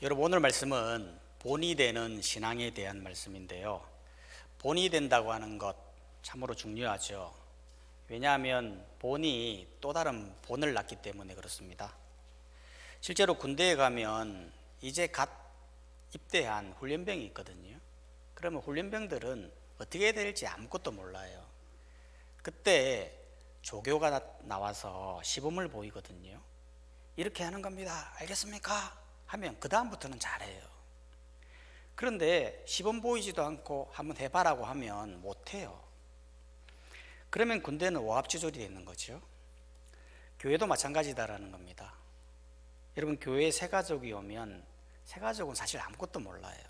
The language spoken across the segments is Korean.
여러분, 오늘 말씀은 본이 되는 신앙에 대한 말씀인데요. 본이 된다고 하는 것 참으로 중요하죠. 왜냐하면 본이 또 다른 본을 낳기 때문에 그렇습니다. 실제로 군대에 가면 이제 갓 입대한 훈련병이 있거든요. 그러면 훈련병들은 어떻게 해야 될지 아무것도 몰라요. 그때 조교가 나와서 시범을 보이거든요. 이렇게 하는 겁니다. 알겠습니까? 하면 그 다음부터는 잘해요. 그런데 시범 보이지도 않고 한번 해봐라고 하면 못해요. 그러면 군대는 오합지졸이 되는 거죠. 교회도 마찬가지다라는 겁니다. 여러분, 교회에 새가족이 오면 새가족은 사실 아무것도 몰라요.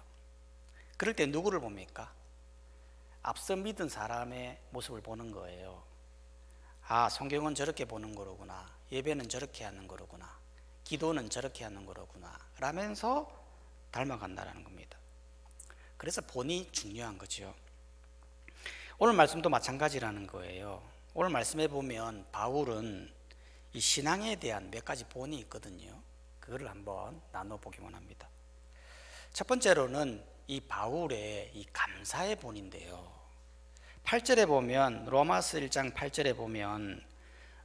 그럴 때 누구를 봅니까? 앞서 믿은 사람의 모습을 보는 거예요. 아, 성경은 저렇게 보는 거로구나. 예배는 저렇게 하는 거로구나. 기도는 저렇게 하는 거로구나 라면서 닮아간다는 겁니다. 그래서 본이 중요한 거죠. 오늘 말씀도 마찬가지라는 거예요. 오늘 말씀에 보면 바울은 이 신앙에 대한 몇 가지 본이 있거든요. 그거를 한번 나눠보기만 합니다. 첫 번째로는 이 바울의 이 감사의 본인데요. 8절에 보면, 로마서 1장 8절에 보면,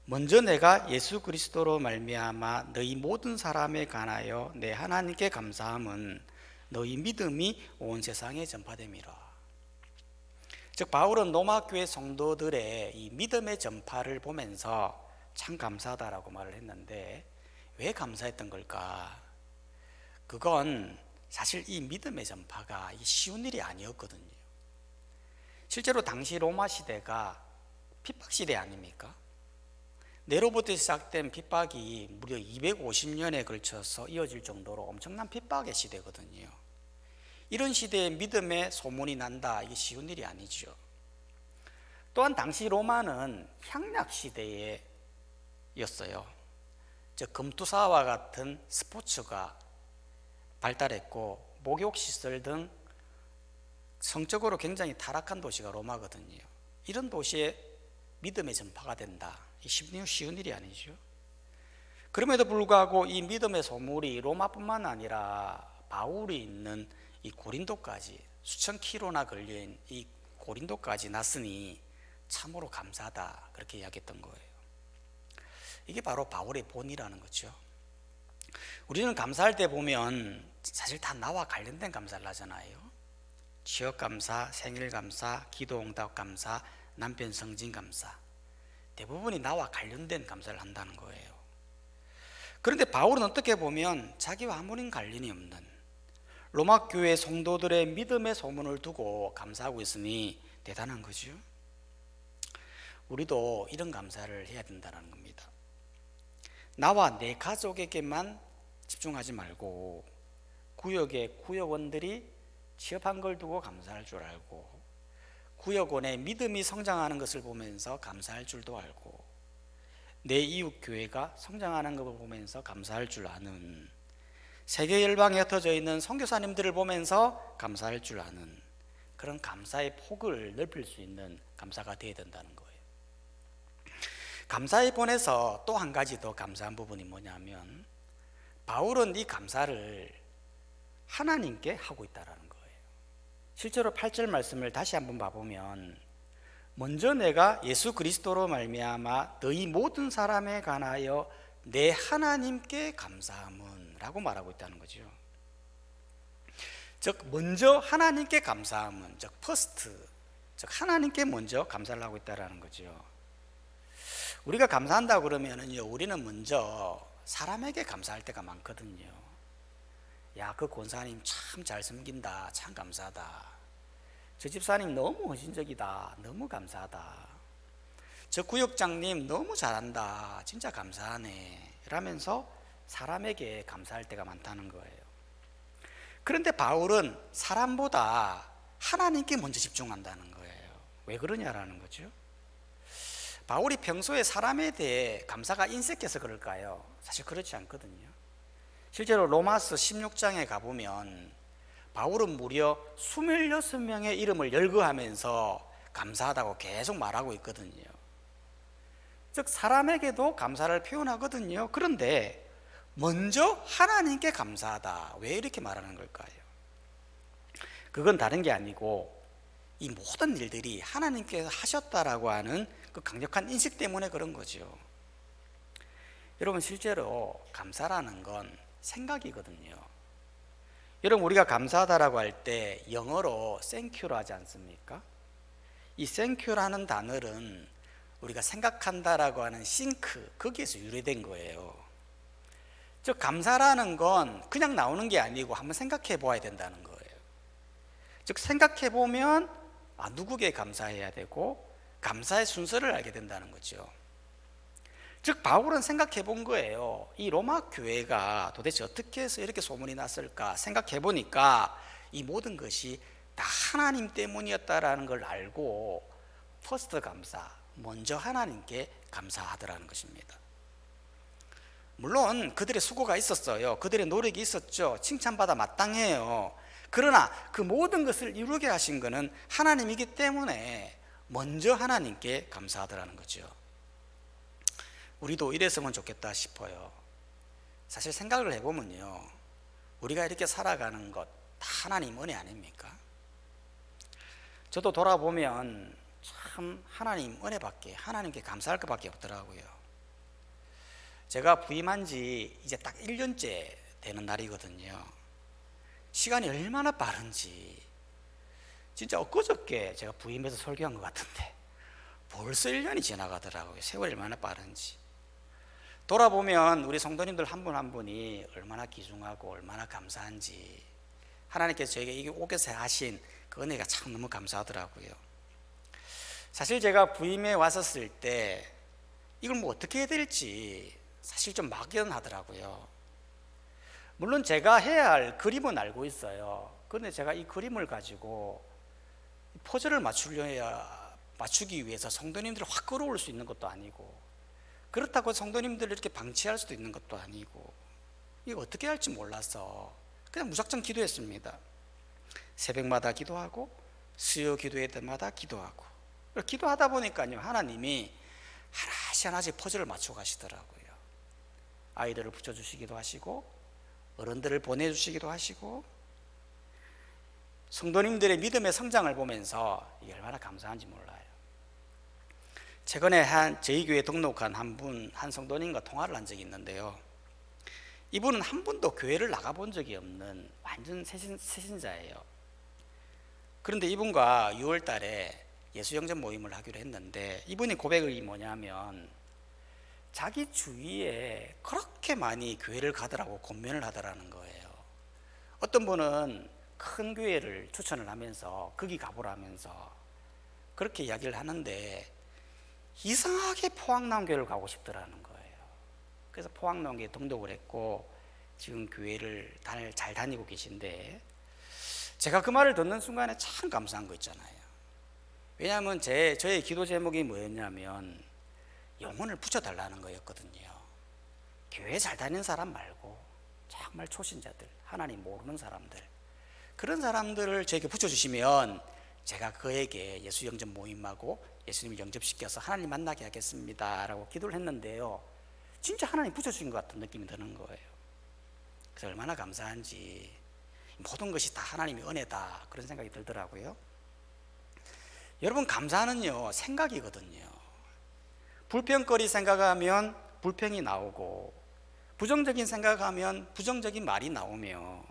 먼저 내가 예수 그리스도로 말미암아 너희 모든 사람에 관하여 내 하나님께 감사함은 너희 믿음이 온 세상에 전파됨이라. 즉, 바울은 로마 교회 성도들의 이 믿음의 전파를 보면서 참 감사하다라고 말을 했는데, 왜 감사했던 걸까? 그건 사실 이 믿음의 전파가 쉬운 일이 아니었거든요. 실제로 당시 로마 시대가 핍박 시대 아닙니까? 네로부터 시작된 핍박이 무려 250년에 걸쳐서 이어질 정도로 엄청난 핍박의 시대거든요. 이런 시대에 믿음의 소문이 난다, 이게 쉬운 일이 아니죠. 또한 당시 로마는 향락 시대였어요. 즉, 금투사와 같은 스포츠가 발달했고 목욕시설 등 성적으로 굉장히 타락한 도시가 로마거든요. 이런 도시에 믿음의 전파가 된다, 쉬운 일이 아니죠. 그럼에도 불구하고 이 믿음의 소물이 로마뿐만 아니라 바울이 있는 이 고린도까지, 수천 킬로나 걸린 이 고린도까지 났으니 참으로 감사하다, 그렇게 이야기했던 거예요. 이게 바로 바울의 본이라는 거죠. 우리는 감사할 때 보면 사실 다 나와 관련된 감사를 하잖아요. 취업 감사, 생일 감사, 기도 응답 감사, 남편 승진 감사, 대부분이 나와 관련된 감사를 한다는 거예요. 그런데 바울은 어떻게 보면 자기와 아무런 관련이 없는 로마 교회 성도들의 믿음의 소문을 두고 감사하고 있으니 대단한 거죠. 우리도 이런 감사를 해야 된다는 겁니다. 나와 내 가족에게만 집중하지 말고 구역의 구역원들이 취업한 걸 두고 감사할 줄 알고, 구역원의 믿음이 성장하는 것을 보면서 감사할 줄도 알고, 내 이웃 교회가 성장하는 것을 보면서 감사할 줄 아는, 세계 열방에 흩어져 있는 선교사님들을 보면서 감사할 줄 아는 그런 감사의 폭을 넓힐 수 있는 감사가 되어야 된다는 거예요. 감사의 본에서 또 한 가지 더 감사한 부분이 뭐냐면, 바울은 이 감사를 하나님께 하고 있다는 거예요. 실제로 8절 말씀을 다시 한번 봐보면, 먼저 내가 예수 그리스도로 말미암아 너희 모든 사람에 관하여 내 하나님께 감사함은 라고 말하고 있다는 거죠. 즉, 먼저 하나님께 감사함은, 즉 퍼스트, 즉 하나님께 먼저 감사를 하고 있다는 거죠. 우리가 감사한다고 그러면은요, 우리는 먼저 사람에게 감사할 때가 많거든요. 야, 그 권사님 참 잘 섬긴다, 참 감사하다. 저 집사님 너무 헌신적이다, 너무 감사하다. 저 구역장님 너무 잘한다, 진짜 감사하네, 라면서 사람에게 감사할 때가 많다는 거예요. 그런데 바울은 사람보다 하나님께 먼저 집중한다는 거예요. 왜 그러냐라는 거죠. 바울이 평소에 사람에 대해 감사가 인색해서 그럴까요? 사실 그렇지 않거든요. 실제로 로마서 16장에 가보면 바울은 무려 26명의 이름을 열거하면서 감사하다고 계속 말하고 있거든요. 즉 사람에게도 감사를 표현하거든요. 그런데 먼저 하나님께 감사하다. 왜 이렇게 말하는 걸까요? 그건 다른 게 아니고 이 모든 일들이 하나님께서 하셨다라고 하는 그 강력한 인식 때문에 그런 거죠. 여러분, 실제로 감사라는 건 생각이거든요. 여러분, 우리가 감사하다라고 할 때 영어로 thank유로 하지 않습니까? 이 thank유라는 단어는 우리가 생각한다라고 하는 think, 거기에서 유래된 거예요. 즉 감사라는 건 그냥 나오는 게 아니고 한번 생각해 보아야 된다는 거예요. 즉 생각해 보면 누구에게 감사해야 되고 감사의 순서를 알게 된다는 거죠. 즉 바울은 생각해 본 거예요. 이 로마 교회가 도대체 어떻게 해서 이렇게 소문이 났을까 생각해 보니까 이 모든 것이 다 하나님 때문이었다라는 걸 알고 퍼스트 감사, 먼저 하나님께 감사하더라는 것입니다. 물론 그들의 수고가 있었어요. 그들의 노력이 있었죠. 칭찬받아 마땅해요. 그러나 그 모든 것을 이루게 하신 것은 하나님이기 때문에 먼저 하나님께 감사하더라는 거죠. 우리도 이랬으면 좋겠다 싶어요. 사실 생각을 해보면요, 우리가 이렇게 살아가는 것 다 하나님 은혜 아닙니까? 저도 돌아보면 참 하나님 은혜밖에, 하나님께 감사할 것밖에 없더라고요. 제가 부임한 지 이제 딱 1년째 되는 날이거든요. 시간이 얼마나 빠른지, 진짜 엊그저께 제가 부임해서 설교한 것 같은데 벌써 1년이 지나가더라고요. 세월이 얼마나 빠른지. 돌아보면 우리 성도님들 한 분 한 분이 얼마나 귀중하고 얼마나 감사한지, 하나님께서 저에게 오게 하신 그 은혜가 참 너무 감사하더라고요. 사실 제가 부임에 왔었을 때 이걸 뭐 어떻게 해야 될지 사실 좀 막연하더라고요. 물론 제가 해야 할 그림은 알고 있어요. 그런데 제가 이 그림을 가지고 포즈를 맞추기 위해서 성도님들을 확 끌어올 수 있는 것도 아니고, 그렇다고 성도님들을 이렇게 방치할 수도 있는 것도 아니고, 이거 어떻게 할지 몰라서 그냥 무작정 기도했습니다. 새벽마다 기도하고 수요 기도회 때마다 기도하고, 기도하다 보니까요, 하나님이 하나씩 퍼즐을 맞춰 가시더라고요. 아이들을 붙여주시기도 하시고 어른들을 보내주시기도 하시고, 성도님들의 믿음의 성장을 보면서 이게 얼마나 감사한지 몰라요. 최근에 저희 교회에 등록한 한 성도님과 통화를 한 적이 있는데요, 이분은 한 번도 교회를 나가본 적이 없는 완전 새신자예요. 그런데 이분과 6월 달에 예수영접 모임을 하기로 했는데, 이분이 고백이 뭐냐면 자기 주위에 그렇게 많이 교회를 가더라고 권면을 하더라는 거예요. 어떤 분은 큰 교회를 추천을 하면서 거기 가보라면서 그렇게 이야기를 하는데, 이상하게 포항남교회를 가고 싶더라는 거예요. 그래서 포항남교회에 등록을 했고 지금 교회를 잘 다니고 계신데, 제가 그 말을 듣는 순간에 참 감사한 거 있잖아요. 왜냐하면 저의 기도 제목이 뭐였냐면 영혼을 붙여달라는 거였거든요. 교회 잘 다니는 사람 말고 정말 초신자들, 하나님 모르는 사람들, 그런 사람들을 저에게 붙여주시면 제가 그에게 예수 영접 모임하고 예수님을 영접시켜서 하나님 만나게 하겠습니다 라고 기도를 했는데요, 진짜 하나님 붙여주신 것 같은 느낌이 드는 거예요. 그래서 얼마나 감사한지, 모든 것이 다 하나님의 은혜다 그런 생각이 들더라고요. 여러분, 감사는요 생각이거든요. 불평거리 생각하면 불평이 나오고, 부정적인 생각하면 부정적인 말이 나오며,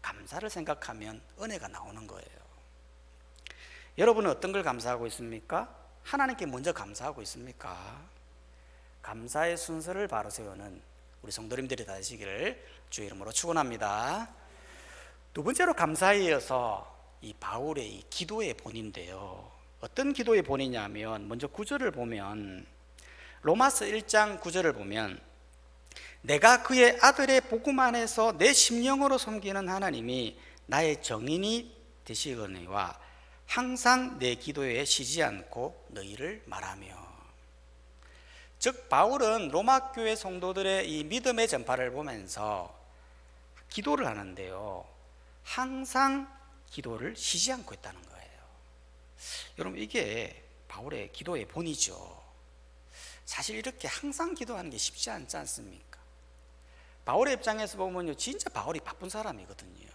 감사를 생각하면 은혜가 나오는 거예요. 여러분은 어떤 걸 감사하고 있습니까? 하나님께 먼저 감사하고 있습니까? 감사의 순서를 바로 세우는 우리 성도님들이 다 되시기를 주의 이름으로 축원합니다. 두 번째로 감사에 이어서 이 바울의 이 기도의 본인인데요, 어떤 기도의 본이냐면, 먼저 9절을 보면, 로마서 1장 9절을 보면, 내가 그의 아들의 복음 안에서 내 심령으로 섬기는 하나님이 나의 정인이 되시거니와 항상 내 기도에 쉬지 않고 너희를 말하며. 즉 바울은 로마 교회 성도들의 이 믿음의 전파를 보면서 기도를 하는데요, 항상 기도를 쉬지 않고 있다는 거예요. 여러분, 이게 바울의 기도의 본이죠. 사실 이렇게 항상 기도하는 게 쉽지 않지 않습니까? 바울의 입장에서 보면요, 진짜 바울이 바쁜 사람이거든요.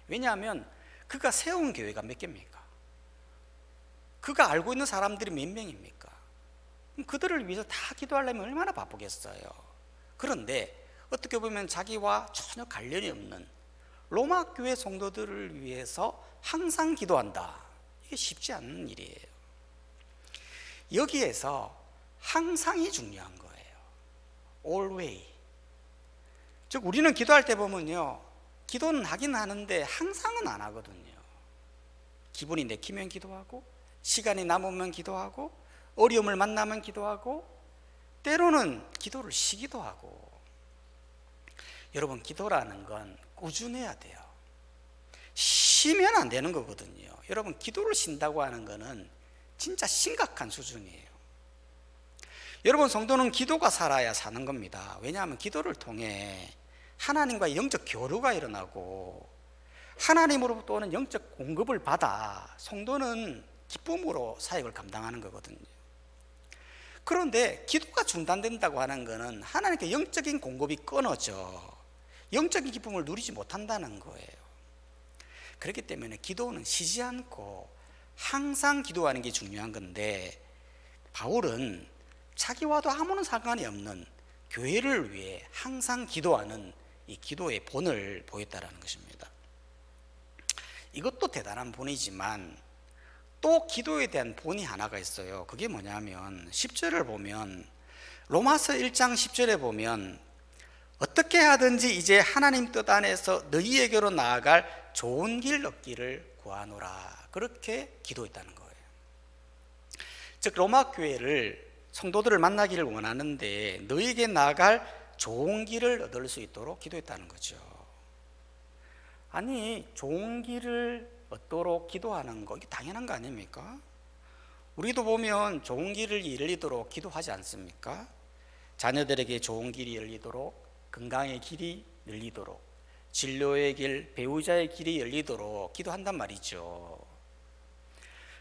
왜냐하면 그가 세운 교회가 몇 개입니까? 그가 알고 있는 사람들이 몇 명입니까? 그들을 위해서 다 기도하려면 얼마나 바쁘겠어요. 그런데 어떻게 보면 자기와 전혀 관련이 없는 로마 교회 성도들을 위해서 항상 기도한다. 이게 쉽지 않은 일이에요. 여기에서 항상이 중요한 거예요. always. 즉 우리는 기도할 때 보면요, 기도는 하긴 하는데 항상은 안 하거든요. 기분이 내키면 기도하고, 시간이 남으면 기도하고, 어려움을 만나면 기도하고, 때로는 기도를 쉬기도 하고. 여러분, 기도라는 건 꾸준해야 돼요. 쉬면 안 되는 거거든요. 여러분, 기도를 쉰다고 하는 거는 진짜 심각한 수준이에요. 여러분, 성도는 기도가 살아야 사는 겁니다. 왜냐하면 기도를 통해 하나님과의 영적 교류가 일어나고 하나님으로부터 오는 영적 공급을 받아 성도는 기쁨으로 사역을 감당하는 거거든요. 그런데 기도가 중단된다고 하는 것은 하나님께 영적인 공급이 끊어져 영적인 기쁨을 누리지 못한다는 거예요. 그렇기 때문에 기도는 쉬지 않고 항상 기도하는 게 중요한 건데, 바울은 자기와도 아무런 상관이 없는 교회를 위해 항상 기도하는 이 기도의 본을 보였다는 것입니다. 이것도 대단한 본이지만 또 기도에 대한 본이 하나가 있어요. 그게 뭐냐면 10절을 보면, 로마서 1장 10절에 보면 어떻게 하든지 이제 하나님 뜻 안에서 너희에게로 나아갈 좋은 길 얻기를 구하노라, 그렇게 기도했다는 거예요. 즉 로마 교회를, 성도들을 만나기를 원하는데 너희에게 나아갈 좋은 길을 얻을 수 있도록 기도했다는 거죠. 아니, 좋은 길을 얻도록 기도하는 거, 이게 당연한 거 아닙니까? 우리도 보면 좋은 길을 열리도록 기도하지 않습니까? 자녀들에게 좋은 길이 열리도록, 건강의 길이 열리도록, 진로의 길, 배우자의 길이 열리도록 기도한단 말이죠.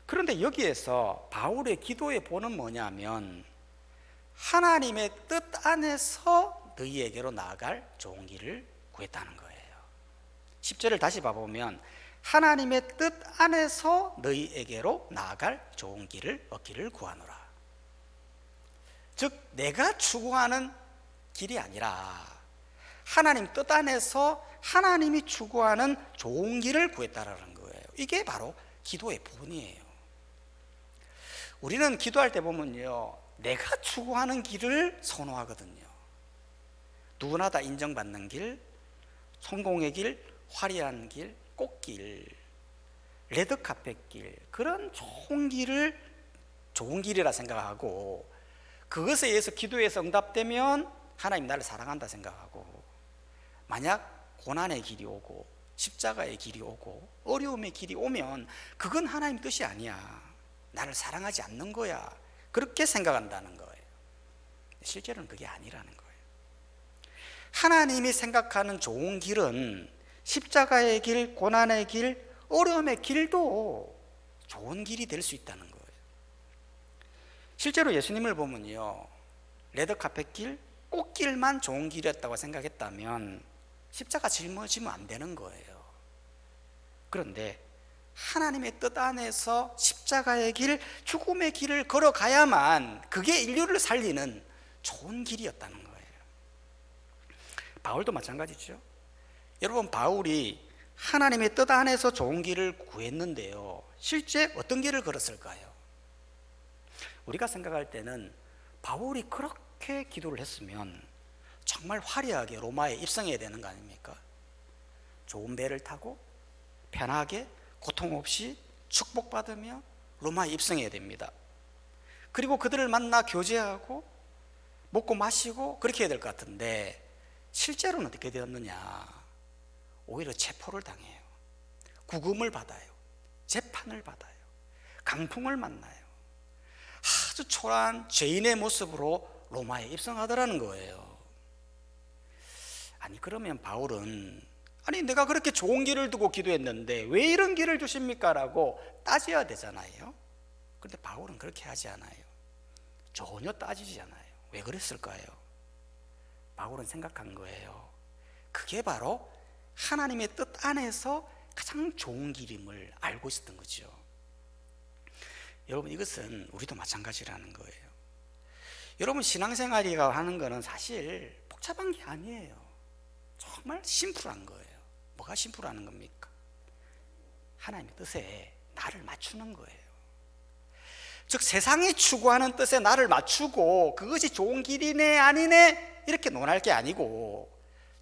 그런데 여기에서 바울의 기도의 본은 뭐냐면 하나님의 뜻 안에서 너희에게로 나아갈 좋은 길을 구했다는 거예요. 10절을 다시 봐보면 하나님의 뜻 안에서 너희에게로 나아갈 좋은 길을 얻기를 구하노라. 즉 내가 추구하는 길이 아니라 하나님 뜻 안에서 하나님이 추구하는 좋은 길을 구했다라는 거예요. 이게 바로 기도의 본이에요. 우리는 기도할 때 보면요, 내가 추구하는 길을 선호하거든요. 누구나 다 인정받는 길, 성공의 길, 화려한 길, 꽃길, 레드카펫 길, 그런 좋은 길을 좋은 길이라 생각하고, 그것에 의해서 기도에서 응답되면 하나님 나를 사랑한다 생각하고, 만약 고난의 길이 오고 십자가의 길이 오고 어려움의 길이 오면 그건 하나님 뜻이 아니야, 나를 사랑하지 않는 거야, 그렇게 생각한다는 거예요. 실제로는 그게 아니라는 거예요. 하나님이 생각하는 좋은 길은 십자가의 길, 고난의 길, 어려움의 길도 좋은 길이 될 수 있다는 거예요. 실제로 예수님을 보면요, 레드카펫 길, 꽃길만 좋은 길이었다고 생각했다면 십자가 짊어지면 안 되는 거예요. 그런데 하나님의 뜻 안에서 십자가의 길, 죽음의 길을 걸어가야만 그게 인류를 살리는 좋은 길이었다는 거예요. 바울도 마찬가지죠. 여러분, 바울이 하나님의 뜻 안에서 좋은 길을 구했는데요, 실제 어떤 길을 걸었을까요? 우리가 생각할 때는 바울이 그렇게 기도를 했으면 정말 화려하게 로마에 입성해야 되는 거 아닙니까? 좋은 배를 타고 편하게 고통 없이 축복받으며 로마에 입성해야 됩니다. 그리고 그들을 만나 교제하고 먹고 마시고 그렇게 해야 될 것 같은데, 실제로는 어떻게 되었느냐? 오히려 체포를 당해요. 구금을 받아요. 재판을 받아요. 강풍을 만나요. 아주 초라한 죄인의 모습으로 로마에 입성하더라는 거예요. 아니, 그러면 바울은, 아니 내가 그렇게 좋은 길을 두고 기도했는데 왜 이런 길을 주십니까? 라고 따져야 되잖아요. 그런데 바울은 그렇게 하지 않아요. 전혀 따지지 않아요. 왜 그랬을까요? 바울은 생각한 거예요. 그게 바로 하나님의 뜻 안에서 가장 좋은 길임을 알고 있었던 거죠. 여러분, 이것은 우리도 마찬가지라는 거예요. 여러분, 신앙생활이라고 하는 거는 사실 복잡한 게 아니에요. 정말 심플한 거예요. 뭐가 심플하는 겁니까? 하나님의 뜻에 나를 맞추는 거예요. 즉, 세상이 추구하는 뜻에 나를 맞추고 그것이 좋은 길이네 아니네 이렇게 논할 게 아니고,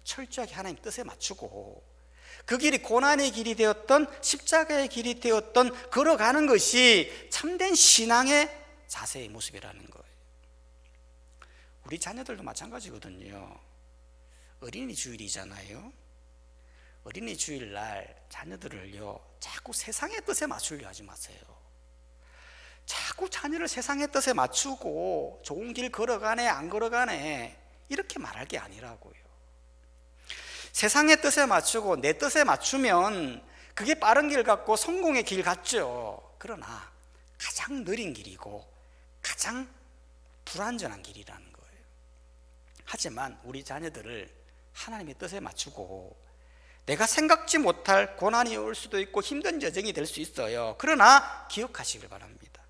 철저하게 하나님 뜻에 맞추고 그 길이 고난의 길이 되었던 십자가의 길이 되었던 걸어가는 것이 참된 신앙의 자세의 모습이라는 거예요. 우리 자녀들도 마찬가지거든요. 어린이 주일이잖아요. 어린이 주일날 자녀들을요, 자꾸 세상의 뜻에 맞추려 하지 마세요. 자꾸 자녀를 세상의 뜻에 맞추고 좋은 길 걸어가네 안 걸어가네 이렇게 말할 게 아니라고요. 세상의 뜻에 맞추고 내 뜻에 맞추면 그게 빠른 길 같고 성공의 길 같죠. 그러나 가장 느린 길이고 가장 불안전한 길이라는 거예요. 하지만 우리 자녀들을 하나님의 뜻에 맞추고 내가 생각지 못할 고난이 올 수도 있고 힘든 여정이 될 수 있어요. 그러나 기억하시길 바랍니다.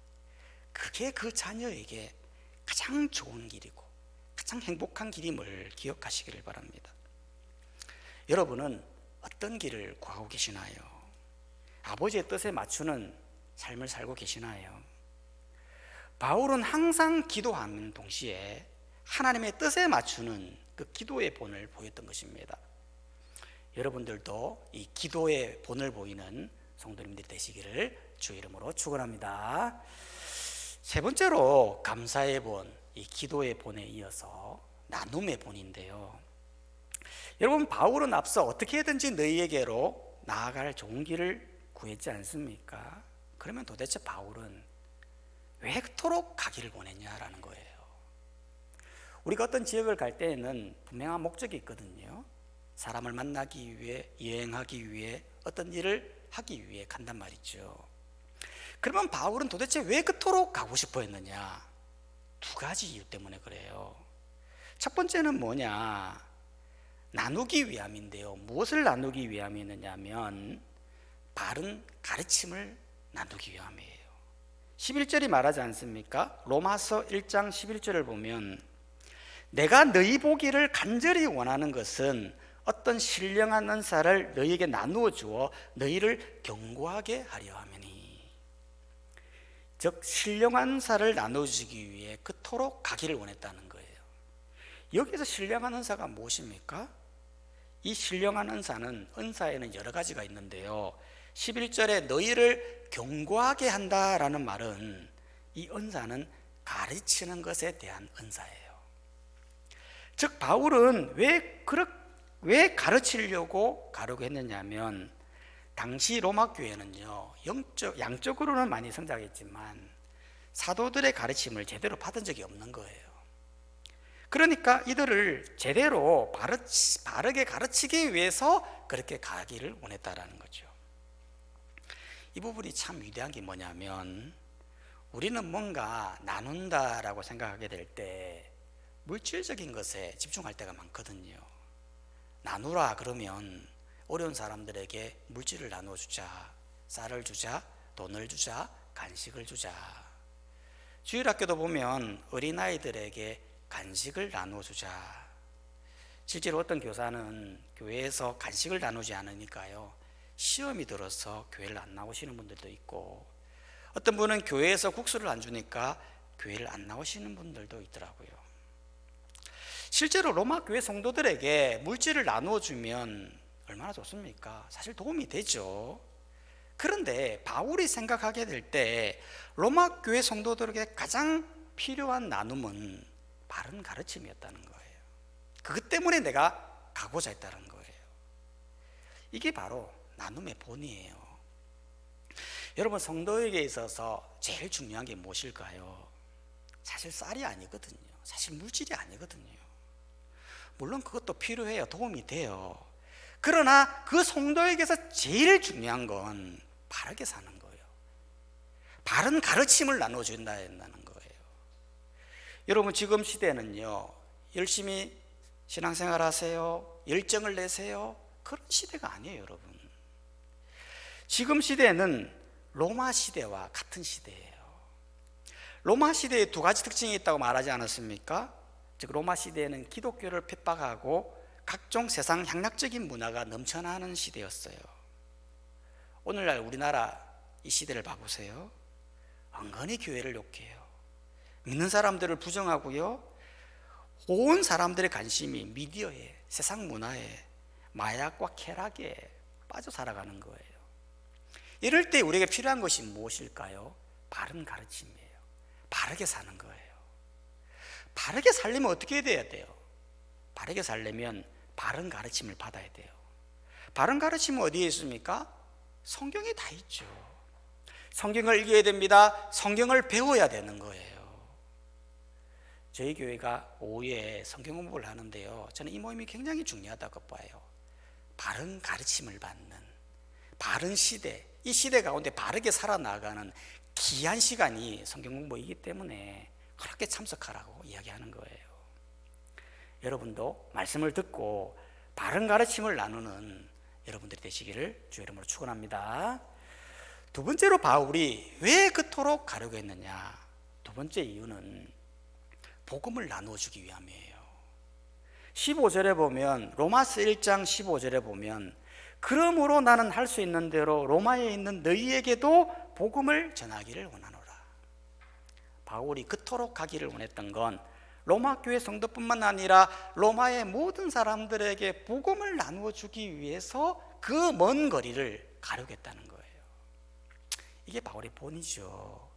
그게 그 자녀에게 가장 좋은 길이고 가장 행복한 길임을 기억하시기를 바랍니다. 여러분은 어떤 길을 구하고 계시나요? 아버지의 뜻에 맞추는 삶을 살고 계시나요? 바울은 항상 기도하는 동시에 하나님의 뜻에 맞추는 그 기도의 본을 보였던 것입니다. 여러분들도 이 기도의 본을 보이는 성도님들이 되시기를 주의 이름으로 축원합니다. 세 번째로 감사의 본, 이 기도의 본에 이어서 나눔의 본인데요. 여러분, 바울은 앞서 어떻게든지 너희에게로 나아갈 좋은 길을 구했지 않습니까? 그러면 도대체 바울은 왜 그토록 가기를 원했냐라는 거예요. 우리가 어떤 지역을 갈 때에는 분명한 목적이 있거든요. 사람을 만나기 위해, 여행하기 위해, 어떤 일을 하기 위해 간단 말이죠. 그러면 바울은 도대체 왜 그토록 가고 싶어 했느냐? 두 가지 이유 때문에 그래요. 첫 번째는 뭐냐? 나누기 위함인데요. 무엇을 나누기 위함이냐면 바른 가르침을 나누기 위함이에요. 11절이 말하지 않습니까? 로마서 1장 11절을 보면 내가 너희 보기를 간절히 원하는 것은 어떤 신령한 은사를 너희에게 나누어 주어 너희를 견고하게 하려 함이니. 즉 신령한 은사를 나눠주기 위해 그토록 가기를 원했다는 거예요. 여기서 신령한 은사가 무엇입니까? 이 신령한 은사는, 은사에는 여러 가지가 있는데요, 11절에 너희를 견고하게 한다라는 말은 이 은사는 가르치는 것에 대한 은사예요. 즉 바울은 왜 가르치려고 가려고 했느냐면, 당시 로마 교회는요, 양적으로는 많이 성장했지만 사도들의 가르침을 제대로 받은 적이 없는 거예요. 그러니까 이들을 제대로 바르게 가르치기 위해서 그렇게 가기를 원했다라는 거죠. 이 부분이 참 위대한 게 뭐냐면, 우리는 뭔가 나눈다라고 생각하게 될 때 물질적인 것에 집중할 때가 많거든요. 나누라 그러면 어려운 사람들에게 물질을 나눠주자, 쌀을 주자, 돈을 주자, 간식을 주자. 주일학교도 보면 어린아이들에게 간식을 나눠주자. 실제로 어떤 교사는 교회에서 간식을 나누지 않으니까요, 시험이 들어서 교회를 안 나오시는 분들도 있고, 어떤 분은 교회에서 국수를 안 주니까 교회를 안 나오시는 분들도 있더라고요. 실제로 로마 교회 성도들에게 물질을 나누어 주면 얼마나 좋습니까? 사실 도움이 되죠. 그런데 바울이 생각하게 될 때 로마 교회 성도들에게 가장 필요한 나눔은 바른 가르침이었다는 거예요. 그것 때문에 내가 가고자 했다는 거예요. 이게 바로 나눔의 본이에요. 여러분, 성도에게 있어서 제일 중요한 게 무엇일까요? 사실 쌀이 아니거든요. 사실 물질이 아니거든요. 물론 그것도 필요해요. 도움이 돼요. 그러나 그 성도에게서 제일 중요한 건 바르게 사는 거예요. 바른 가르침을 나눠준다는 거예요. 여러분, 지금 시대는요, 열심히 신앙생활 하세요. 열정을 내세요. 그런 시대가 아니에요, 여러분. 지금 시대는 로마 시대와 같은 시대예요. 로마 시대에 두 가지 특징이 있다고 말하지 않았습니까? 즉 로마 시대에는 기독교를 핍박하고 각종 세상 향락적인 문화가 넘쳐나는 시대였어요. 오늘날 우리나라 이 시대를 봐보세요. 은근히 교회를 욕해요. 믿는 사람들을 부정하고요. 온 사람들의 관심이 미디어에, 세상 문화에, 마약과 쾌락에 빠져 살아가는 거예요. 이럴 때 우리에게 필요한 것이 무엇일까요? 바른 가르침이에요. 바르게 사는 거예요. 바르게 살려면 어떻게 돼야 돼요? 바르게 살려면 바른 가르침을 받아야 돼요. 바른 가르침은 어디에 있습니까? 성경에 다 있죠. 성경을 읽어야 됩니다. 성경을 배워야 되는 거예요. 저희 교회가 오후에 성경 공부를 하는데요, 저는 이 모임이 굉장히 중요하다고 봐요. 바른 가르침을 받는 바른 시대, 이 시대 가운데 바르게 살아나가는 귀한 시간이 성경 공부이기 때문에 그렇게 참석하라고 이야기하는 거예요. 여러분도 말씀을 듣고 바른 가르침을 나누는 여러분들이 되시기를 주의 이름으로 축원합니다. 두 번째로 바울이 왜 그토록 가려고 했느냐? 두 번째 이유는 복음을 나누어주기 위함이에요. 15절에 보면, 로마서 1장 15절에 보면, 그러므로 나는 할 수 있는 대로 로마에 있는 너희에게도 복음을 전하기를 원하노라. 바울이 그토록 가기를 원했던 건 로마 교회 성도뿐만 아니라 로마의 모든 사람들에게 복음을 나누어 주기 위해서 그 먼 거리를 가려겠다는 거예요. 이게 바울의 본이죠.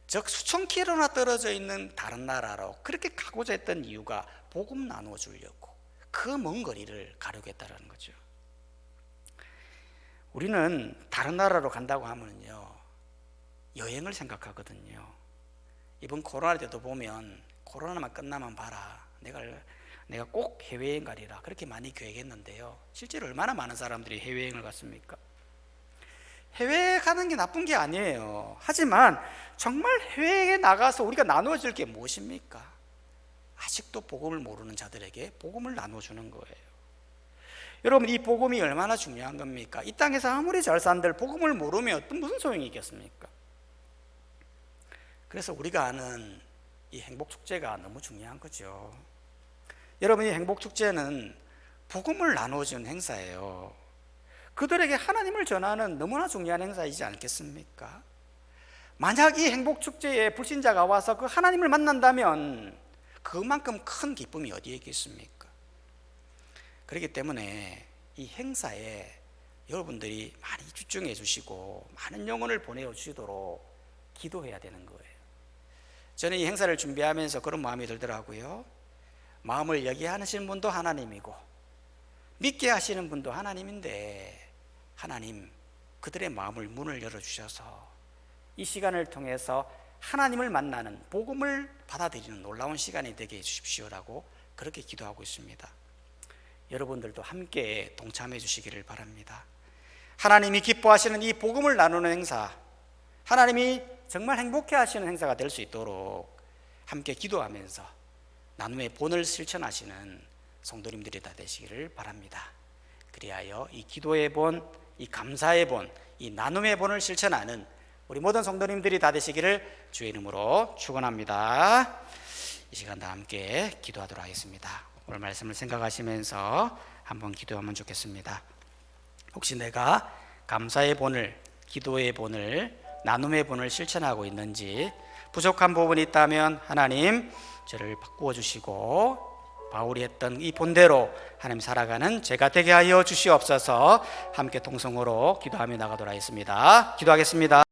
즉 수천 킬로나 떨어져 있는 다른 나라로 그렇게 가고자 했던 이유가 복음 나누어 주려고 그 먼 거리를 가려겠다는 거죠. 우리는 다른 나라로 간다고 하면요, 여행을 생각하거든요. 이번 코로나 때도 보면 코로나만 끝나면 봐라, 내가 꼭 해외여행 가리라 그렇게 많이 계획했는데요, 실제로 얼마나 많은 사람들이 해외여행을 갔습니까? 해외에 가는 게 나쁜 게 아니에요. 하지만 정말 해외에 나가서 우리가 나누어질 게 무엇입니까? 아직도 복음을 모르는 자들에게 복음을 나눠주는 거예요. 여러분, 이 복음이 얼마나 중요한 겁니까? 이 땅에서 아무리 잘 산들 복음을 모르면 무슨 소용이 있겠습니까? 그래서 우리가 아는 이 행복축제가 너무 중요한 거죠. 여러분, 이 행복축제는 복음을 나눠주는 행사예요. 그들에게 하나님을 전하는 너무나 중요한 행사이지 않겠습니까? 만약 이 행복축제에 불신자가 와서 그 하나님을 만난다면 그만큼 큰 기쁨이 어디에 있겠습니까? 그렇기 때문에 이 행사에 여러분들이 많이 집중해 주시고 많은 영혼을 보내주시도록 기도해야 되는 거예요. 저는 이 행사를 준비하면서 그런 마음이 들더라고요. 마음을 여기 하시는 분도 하나님이고 믿게 하시는 분도 하나님인데, 하나님 그들의 마음을 문을 열어주셔서 이 시간을 통해서 하나님을 만나는, 복음을 받아들이는 놀라운 시간이 되게 해주십시오라고 그렇게 기도하고 있습니다. 여러분들도 함께 동참해 주시기를 바랍니다. 하나님이 기뻐하시는 이 복음을 나누는 행사, 하나님이 정말 행복해 하시는 행사가 될 수 있도록 함께 기도하면서 나눔의 본을 실천하시는 성도님들이 다 되시기를 바랍니다. 그리하여 이 기도의 본, 이 감사의 본, 이 나눔의 본을 실천하는 우리 모든 성도님들이 다 되시기를 주의 이름으로 축원합니다. 이 시간 다 함께 기도하도록 하겠습니다. 오늘 말씀을 생각하시면서 한번 기도하면 좋겠습니다. 혹시 내가 감사의 본을, 기도의 본을, 나눔의 본을 실천하고 있는지 부족한 부분이 있다면 하나님 저를 바꾸어 주시고 바울이 했던 이 본대로 하나님 살아가는 제가 되게 하여 주시옵소서. 함께 통성으로 기도하며 나가도록 하겠습니다. 기도하겠습니다.